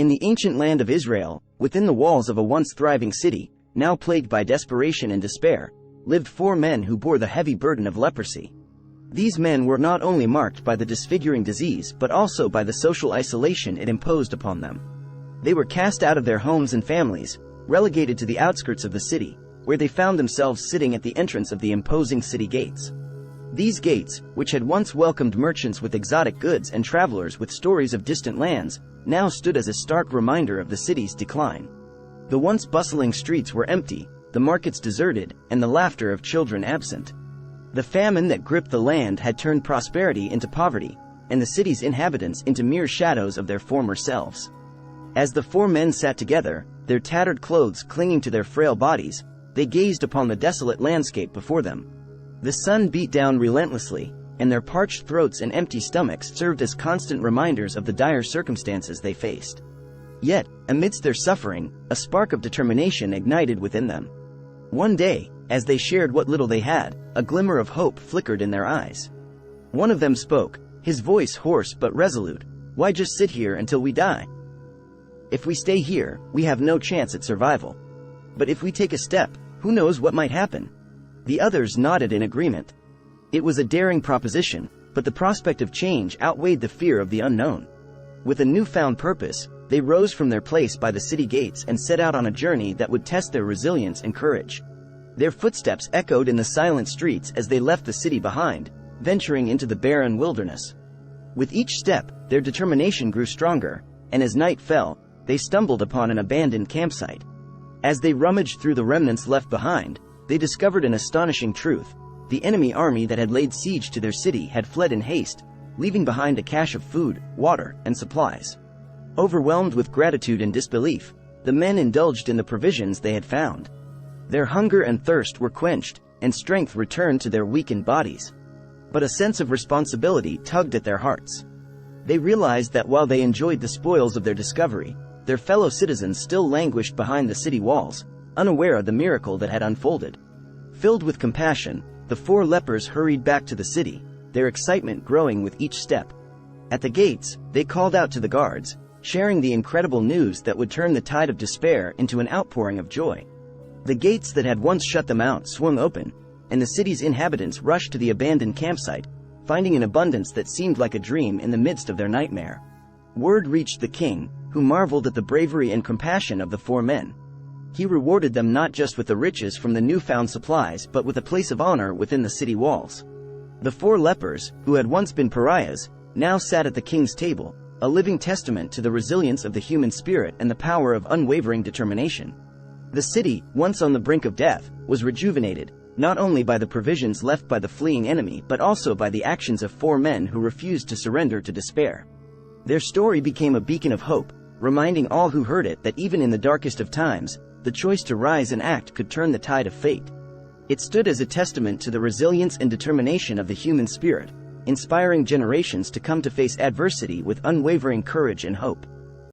In the ancient land of Israel, within the walls of a once thriving city, now plagued by desperation and despair, lived 4 men who bore the heavy burden of leprosy. These men were not only marked by the disfiguring disease but also by the social isolation it imposed upon them. They were cast out of their homes and families, relegated to the outskirts of the city, where they found themselves sitting at the entrance of the imposing city gates. These gates, which had once welcomed merchants with exotic goods and travelers with stories of distant lands, now stood as a stark reminder of the city's decline. The once bustling streets were empty, the markets deserted, and the laughter of children absent. The famine that gripped the land had turned prosperity into poverty, and the city's inhabitants into mere shadows of their former selves. As the 4 men sat together, their tattered clothes clinging to their frail bodies, they gazed upon the desolate landscape before them. The sun beat down relentlessly, and their parched throats and empty stomachs served as constant reminders of the dire circumstances they faced. Yet, amidst their suffering, a spark of determination ignited within them. One day, as they shared what little they had, a glimmer of hope flickered in their eyes. One of them spoke, his voice hoarse but resolute. "Why just sit here until we die? If we stay here, we have no chance at survival. But if we take a step, who knows what might happen?" The others nodded in agreement. It was a daring proposition, but the prospect of change outweighed the fear of the unknown. With a newfound purpose, they rose from their place by the city gates and set out on a journey that would test their resilience and courage. Their footsteps echoed in the silent streets as they left the city behind, venturing into the barren wilderness. With each step, their determination grew stronger, and as night fell, they stumbled upon an abandoned campsite. As they rummaged through the remnants left behind, they discovered an astonishing truth. The enemy army that had laid siege to their city had fled in haste, leaving behind a cache of food, water, and supplies. Overwhelmed with gratitude and disbelief, the men indulged in the provisions they had found. Their hunger and thirst were quenched, and strength returned to their weakened bodies. But a sense of responsibility tugged at their hearts. They realized that while they enjoyed the spoils of their discovery, their fellow citizens still languished behind the city walls, unaware of the miracle that had unfolded. Filled with compassion, the 4 lepers hurried back to the city, their excitement growing with each step. At the gates, they called out to the guards, sharing the incredible news that would turn the tide of despair into an outpouring of joy. The gates that had once shut them out swung open, and the city's inhabitants rushed to the abandoned campsite, finding an abundance that seemed like a dream in the midst of their nightmare. Word reached the king, who marveled at the bravery and compassion of the 4 men. He rewarded them not just with the riches from the newfound supplies but with a place of honor within the city walls. The 4 lepers, who had once been pariahs, now sat at the king's table, a living testament to the resilience of the human spirit and the power of unwavering determination. The city, once on the brink of death, was rejuvenated, not only by the provisions left by the fleeing enemy but also by the actions of 4 men who refused to surrender to despair. Their story became a beacon of hope, reminding all who heard it that even in the darkest of times, the choice to rise and act could turn the tide of fate. It stood as a testament to the resilience and determination of the human spirit, inspiring generations to come to face adversity with unwavering courage and hope.